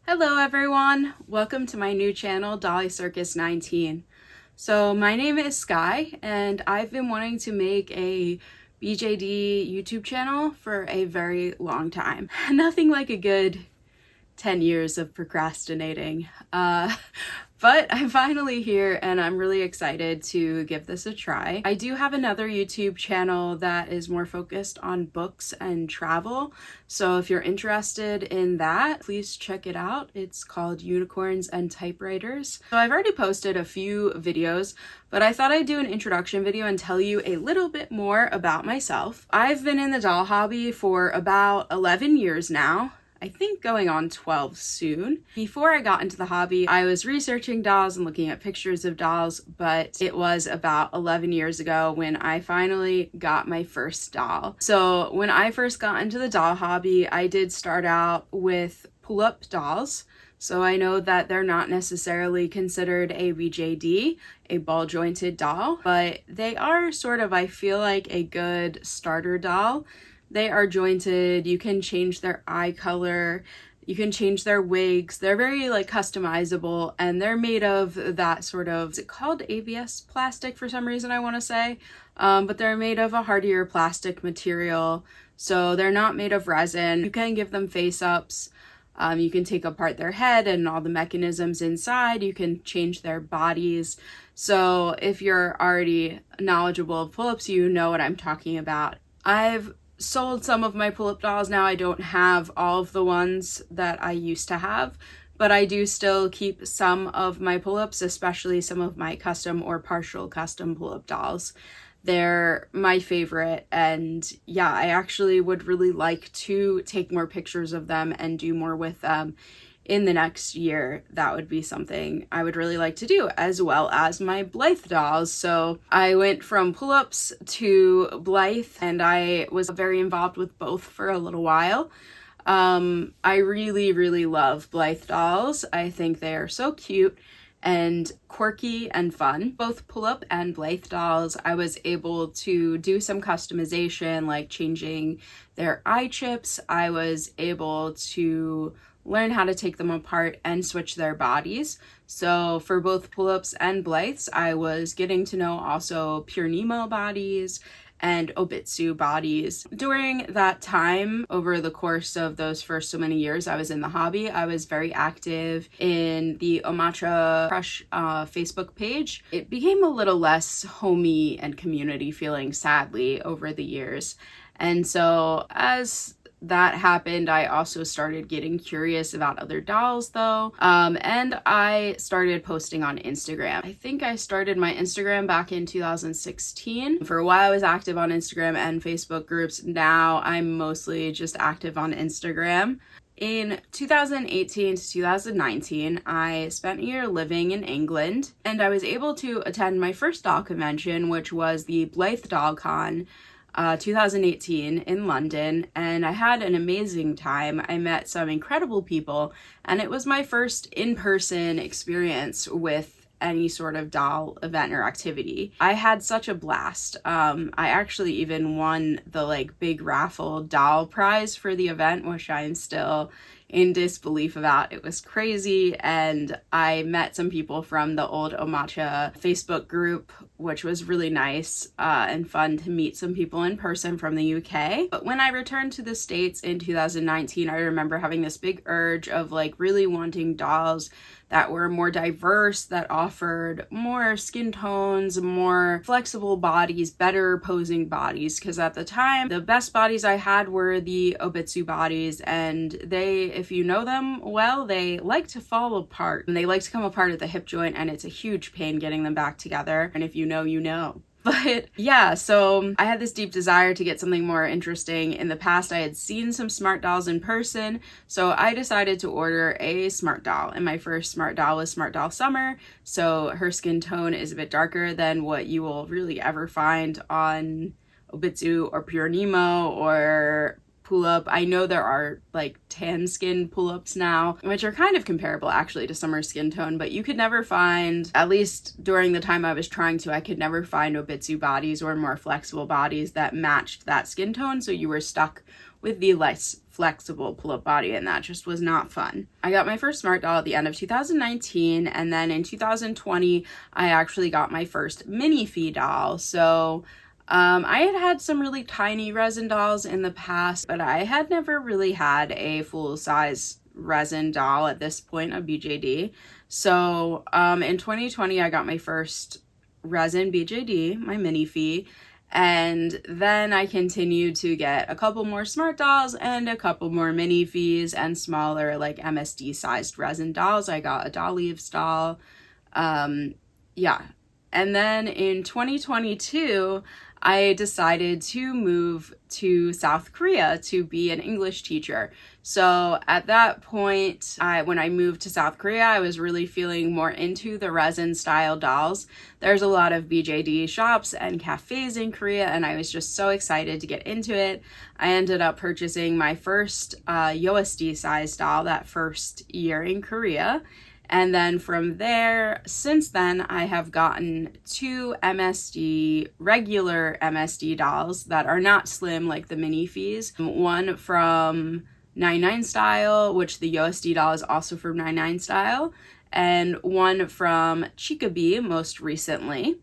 Hello everyone, welcome to my new channel, Dolly Circus 19. So my name is Sky and I've been wanting to make a BJD YouTube channel for a very long time. Nothing like a good 10 years of procrastinating. But I'm finally here and I'm really excited to give this a try. I do have another YouTube channel that is more focused on books and travel. So if you're interested in that, please check it out. It's called Unicorns and Typewriters. So I've already posted a few videos, but I thought I'd do an introduction video and tell you a little bit more about myself. I've been in the doll hobby for about 11 years now. I think going on 12 soon. Before I got into the hobby, I was researching dolls and looking at pictures of dolls, but it was about 11 years ago when I finally got my first doll. So when I first got into the doll hobby, I did start out with pull-up dolls. So I know that they're not necessarily considered a BJD, a ball-jointed doll, but they are sort of, I feel like, a good starter doll. They are jointed, you can change their eye color, you can change their wigs. They're very like customizable and they're made of that sort of, is it called ABS plastic for some reason I want to say? But they're made of a hardier plastic material. So they're not made of resin. You can give them face-ups. You can take apart their head and all the mechanisms inside. You can change their bodies. So if you're already knowledgeable of pull-ups, you know what I'm talking about. I've sold some of my pull-up dolls now. I don't have all of the ones that I used to have, but I do still keep some of my pull-ups, especially some of my custom or partial custom pull-up dolls. They're my favorite, and yeah, I actually would really like to take more pictures of them and do more with them in the next year. That would be something I would really like to do, as well as my Blythe dolls. So I went from pull-ups to Blythe and I was very involved with both for a little while. I really love Blythe dolls. I think they are so cute and quirky and fun. Both pull-up and Blythe dolls, I was able to do some customization, like changing their eye chips. I was able to learn how to take them apart and switch their bodies. So for both pull-ups and Blythes, I was getting to know also Pure Nemo bodies and Obitsu bodies. During that time, over the course of those first so many years I was in the hobby, I was very active in the Omocha Crush Facebook page. It became a little less homey and community feeling, sadly, over the years. And so as that happened, I also started getting curious about other dolls though, and I started posting on Instagram. I think I started my Instagram back in 2016. For a while I was active on Instagram and Facebook groups. Now I'm mostly just active on Instagram. In 2018 to 2019, I spent a year living in England, and I was able to attend my first doll convention, which was the Blythe Doll Con 2018 in London, and I had an amazing time. I met some incredible people, and it was my first in-person experience with any sort of doll event or activity. I had such a blast. I actually even won the like big raffle doll prize for the event, which I'm still in disbelief about. It was crazy, and I met some people from the old Omocha Facebook group, which was really nice and fun to meet some people in person from the UK. But when I returned to the States in 2019, I remember having this big urge of like really wanting dolls that were more diverse, that offered more skin tones, more flexible bodies, better posing bodies. Because at the time, the best bodies I had were the Obitsu bodies, and they, if you know them well, they like to fall apart. And they like to come apart at the hip joint, and it's a huge pain getting them back together. And if you know, you know. But yeah, so I had this deep desire to get something more interesting. In the past, I had seen some smart dolls in person, so I decided to order a smart doll. And my first smart doll was Smart Doll Summer, so her skin tone is a bit darker than what you will really ever find on Obitsu or Pure Nemo or pull-up. I know there are like tan skin pull-ups now, which are kind of comparable actually to Summer's skin tone, but you could never find, at least during the time I was trying to, I could never find Obitsu bodies or more flexible bodies that matched that skin tone, so you were stuck with the less flexible pull-up body, and that just was not fun. I got my first smart doll at the end of 2019, and then in 2020 I actually got my first Minifee doll. So I had some really tiny resin dolls in the past, but I had never really had a full-size resin doll at this point of BJD. So in 2020 I got my first resin BJD, my Minifee, and then I continued to get a couple more smart dolls and a couple more Minifees and smaller like MSD sized resin dolls. I got a Doll Leaves doll. Yeah. And then in 2022, I decided to move to South Korea to be an English teacher. So at that point, when I moved to South Korea, I was really feeling more into the resin style dolls. There's a lot of BJD shops and cafes in Korea, and I was just so excited to get into it. I ended up purchasing my first USD size doll that first year in Korea. And then from there, since then, I have gotten 2 MSD, regular MSD dolls that are not slim like the Minifees. One from 99 Style, which the USD doll is also from 99 Style, and one from Chicabee most recently.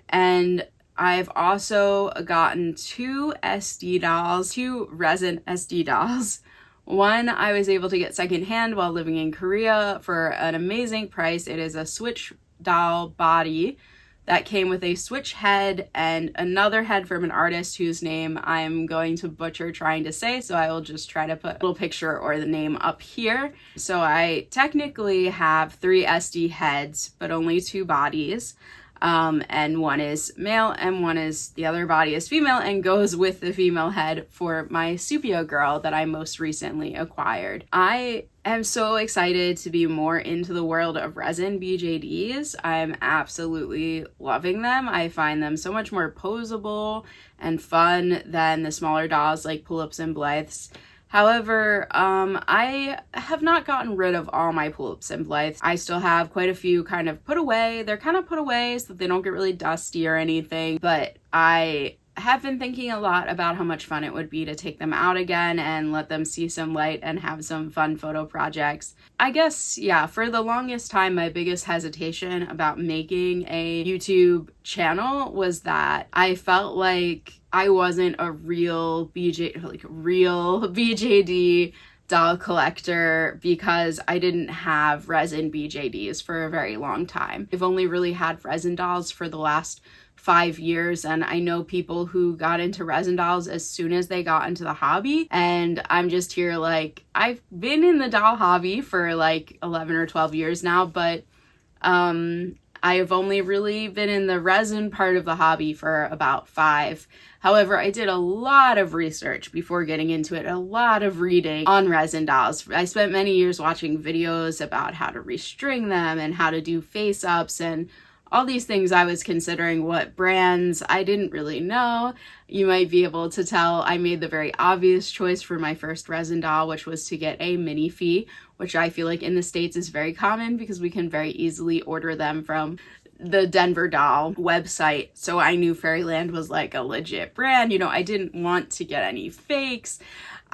And I've also gotten 2 SD dolls, 2 resin SD dolls. One I was able to get secondhand while living in Korea for an amazing price. It is a Switch doll body that came with a Switch head and another head from an artist whose name I'm going to butcher trying to say, so I will just try to put a little picture or the name up here. So I technically have 3 SD heads, but only 2 bodies. And one is male and the other body is female and goes with the female head for my Supio girl that I most recently acquired. I am so excited to be more into the world of resin BJDs. I'm absolutely loving them. I find them so much more posable and fun than the smaller dolls like Pull-Ups and Blythes. However, I have not gotten rid of all my Pull-Ups and Blythes. I still have quite a few kind of put away. They're kind of put away so that they don't get really dusty or anything, but I have been thinking a lot about how much fun it would be to take them out again and let them see some light and have some fun photo projects. I guess, yeah, for the longest time, my biggest hesitation about making a YouTube channel was that I felt like I wasn't a real BJD doll collector because I didn't have resin BJDs for a very long time. I've only really had resin dolls for the last 5 years, and I know people who got into resin dolls as soon as they got into the hobby, and I'm just here like, I've been in the doll hobby for like 11 or 12 years now, but I've only really been in the resin part of the hobby for about 5. However, I did a lot of research before getting into it, a lot of reading on resin dolls. I spent many years watching videos about how to restring them and how to do face-ups and all these things. I was considering what brands. I didn't really know. You might be able to tell I made the very obvious choice for my first resin doll, which was to get a Minifee, which I feel like in the States is very common because we can very easily order them from the Denver Doll website. So I knew Fairyland was like a legit brand. You know, I didn't want to get any fakes.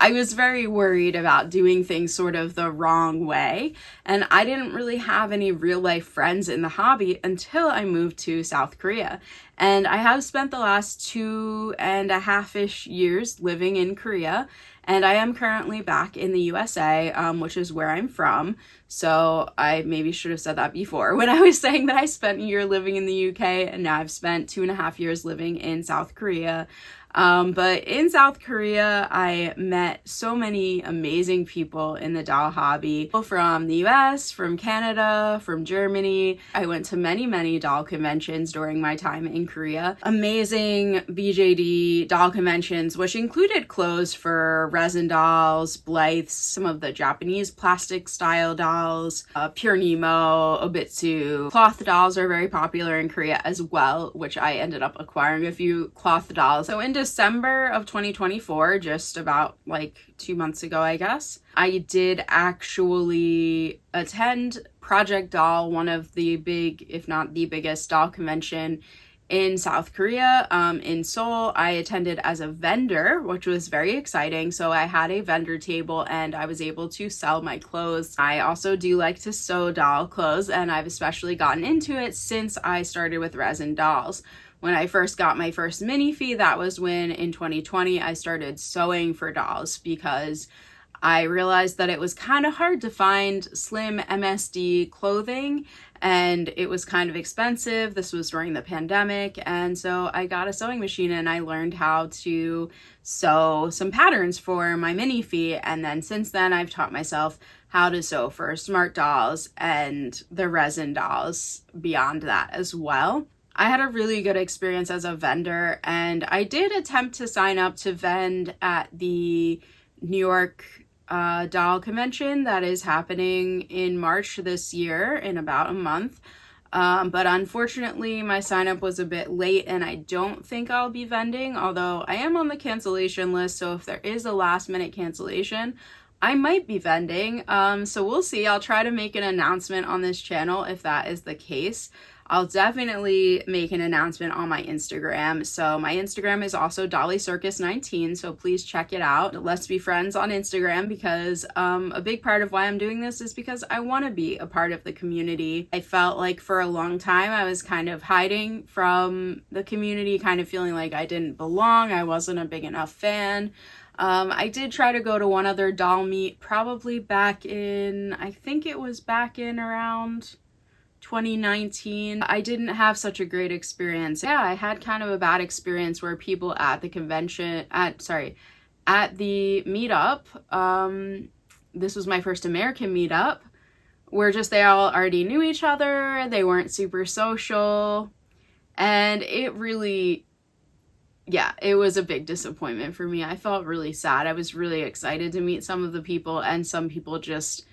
I was very worried about doing things sort of the wrong way, and I didn't really have any real life friends in the hobby until I moved to South Korea. And I have spent the last 2.5-ish years living in Korea, and I am currently back in the USA, which is where I'm from. So I maybe should have said that before when I was saying that I spent a year living in the UK, and now I've spent 2.5 years living in South Korea. But in South Korea, I met so many amazing people in the doll hobby. People from the US, from Canada, from Germany. I went to many doll conventions during my time in Korea. Amazing BJD doll conventions, which included clothes for resin dolls, Blythes, some of the Japanese plastic style dolls, Pure Nemo, Obitsu. Cloth dolls are very popular in Korea as well, which I ended up acquiring a few cloth dolls. So in December of 2024, just about like 2 months ago, I guess, I did actually attend Project Doll, one of the big, if not the biggest doll convention in South Korea, in Seoul. I attended as a vendor, which was very exciting. So I had a vendor table and I was able to sell my clothes. I also do like to sew doll clothes, and I've especially gotten into it since I started with resin dolls. When I first got my first Minifee, that was when in 2020 I started sewing for dolls, because I realized that it was kind of hard to find slim MSD clothing and it was kind of expensive. This was during the pandemic, and so I got a sewing machine and I learned how to sew some patterns for my Minifee, and then since then I've taught myself how to sew for Smart Dolls and the resin dolls beyond that as well. I had a really good experience as a vendor, and I did attempt to sign up to vend at the New York doll convention that is happening in March this year, in about a month. But unfortunately my sign up was a bit late and I don't think I'll be vending, although I am on the cancellation list, so if there is a last minute cancellation, I might be vending. So we'll see. I'll try to make an announcement on this channel if that is the case. I'll definitely make an announcement on my Instagram. So my Instagram is also DollyCircus19, so please check it out. Let's be friends on Instagram, because a big part of why I'm doing this is because I want to be a part of the community. I felt like for a long time I was kind of hiding from the community, kind of feeling like I didn't belong, I wasn't a big enough fan. I did try to go to one other doll meet, probably back in, I think it was back in around 2019. I didn't have such a great experience. Yeah, I had kind of a bad experience where people at the convention, at the meetup, this was my first American meetup, where just they all already knew each other, they weren't super social, and it really, yeah, it was a big disappointment for me. I felt really sad. I was really excited to meet some of the people, and some people just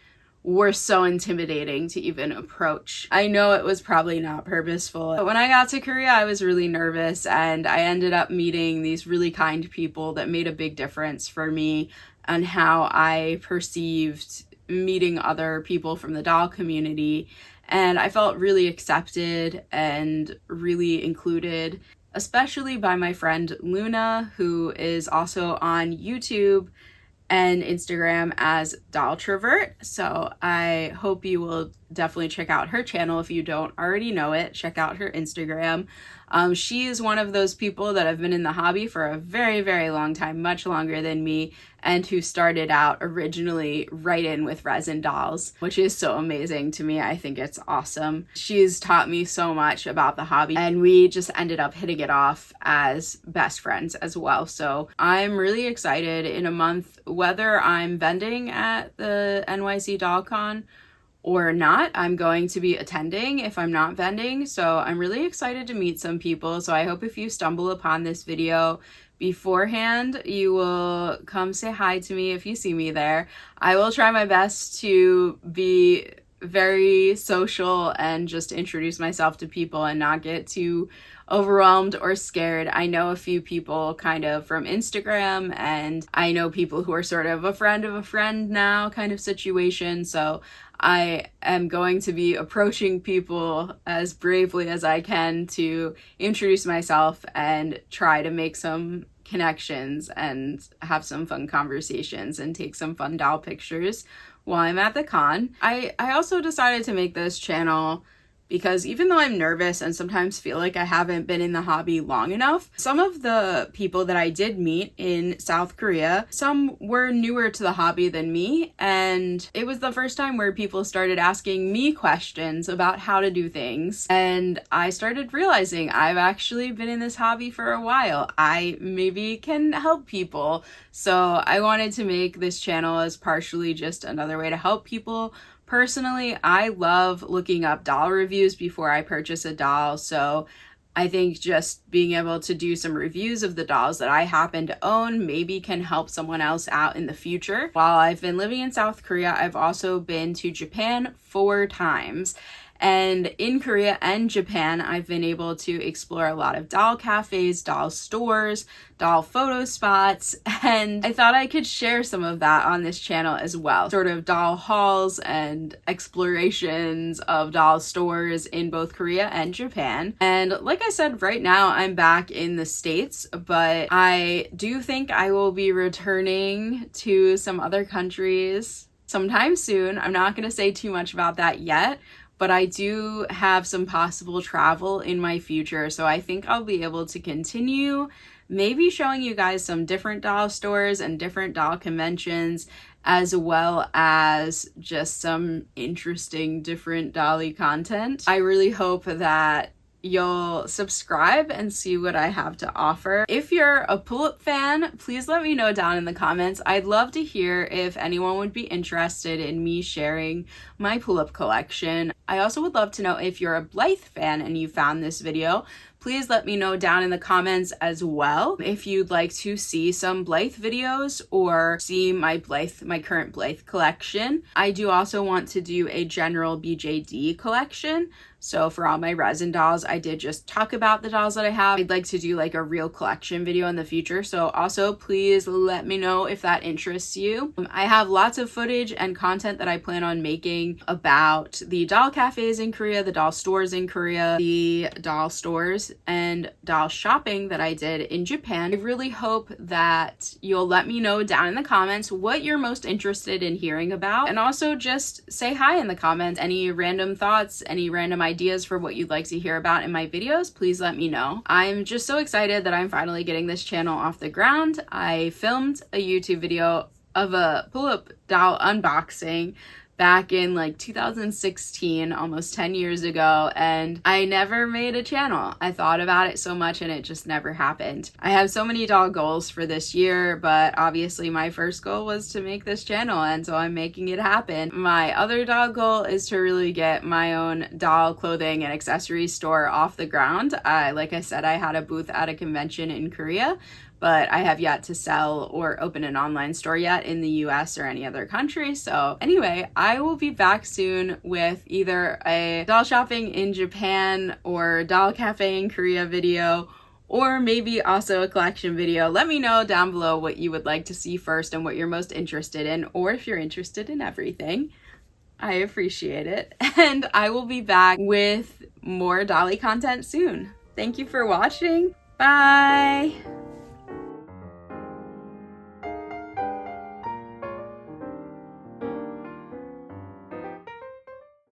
were so intimidating to even approach. I know it was probably not purposeful, but when I got to Korea, I was really nervous, and I ended up meeting these really kind people that made a big difference for me on how I perceived meeting other people from the doll community. And I felt really accepted and really included, especially by my friend Luna, who is also on YouTube and Instagram as Dolltrovert. So I hope you will definitely check out her channel if you don't already know it. Check out her Instagram. She is one of those people that have been in the hobby for a very, very long time, much longer than me, and who started out originally right in with resin dolls, which is so amazing to me. I think it's awesome. She's taught me so much about the hobby, and we just ended up hitting it off as best friends as well. So I'm really excited in a month, whether I'm vending at the NYC DollCon or not, I'm going to be attending if I'm not vending. So I'm really excited to meet some people. So I hope if you stumble upon this video beforehand, you will come say hi to me if you see me there. I will try my best to be very social and just introduce myself to people and not get too overwhelmed or scared. I know a few people kind of from Instagram, and I know people who are sort of a friend now kind of situation. So I am going to be approaching people as bravely as I can to introduce myself and try to make some connections and have some fun conversations and take some fun doll pictures while I'm at the con. I also decided to make this channel because even though I'm nervous and sometimes feel like I haven't been in the hobby long enough, some of the people that I did meet in South Korea, some were newer to the hobby than me, and it was the first time where people started asking me questions about how to do things, and I started realizing I've actually been in this hobby for a while. I maybe can help people, so I wanted to make this channel as partially just another way to help people. Personally, I love looking up doll reviews before I purchase a doll, so I think just being able to do some reviews of the dolls that I happen to own maybe can help someone else out in the future. While I've been living in South Korea, I've also been to Japan 4 times, And in Korea and Japan, I've been able to explore a lot of doll cafes, doll stores, doll photo spots, and I thought I could share some of that on this channel as well. Sort of doll hauls and explorations of doll stores in both Korea and Japan. And like I said, right now I'm back in the States, but I do think I will be returning to some other countries sometime soon. I'm not going to say too much about that yet, but I do have some possible travel in my future, so I think I'll be able to continue maybe showing you guys some different doll stores and different doll conventions, as well as just some interesting different dolly content. I really hope that you'll subscribe and see what I have to offer. If you're a pull-up fan, please let me know down in the comments. I'd love to hear if anyone would be interested in me sharing my pull-up collection. I also would love to know if you're a Blythe fan and you found this video. Please let me know down in the comments as well if you'd like to see some Blythe videos or see my current Blythe collection. I do also want to do a general BJD collection. So for all my resin dolls, I did just talk about the dolls that I have. I'd like to do like a real collection video in the future. So also please let me know if that interests you. I have lots of footage and content that I plan on making about the doll cafes in Korea, the doll stores in Korea, the doll stores and doll shopping that I did in Japan. I really hope that you'll let me know down in the comments what you're most interested in hearing about, and also just say hi in the comments. Any random thoughts, any random ideas for what you'd like to hear about in my videos, please let me know. I'm just so excited that I'm finally getting this channel off the ground. I filmed a YouTube video of a pull-up doll unboxing back in like 2016, almost 10 years ago, and I never made a channel. I thought about it so much and it just never happened. I have so many doll goals for this year, but obviously my first goal was to make this channel, and so I'm making it happen. My other doll goal is to really get my own doll clothing and accessory store off the ground. Like I said, I had a booth at a convention in Korea, but I have yet to sell or open an online store yet in the US or any other country. So anyway, I will be back soon with either a doll shopping in Japan or doll cafe in Korea video, or maybe also a collection video. Let me know down below what you would like to see first and what you're most interested in, or if you're interested in everything. I appreciate it. And I will be back with more dolly content soon. Thank you for watching. Bye!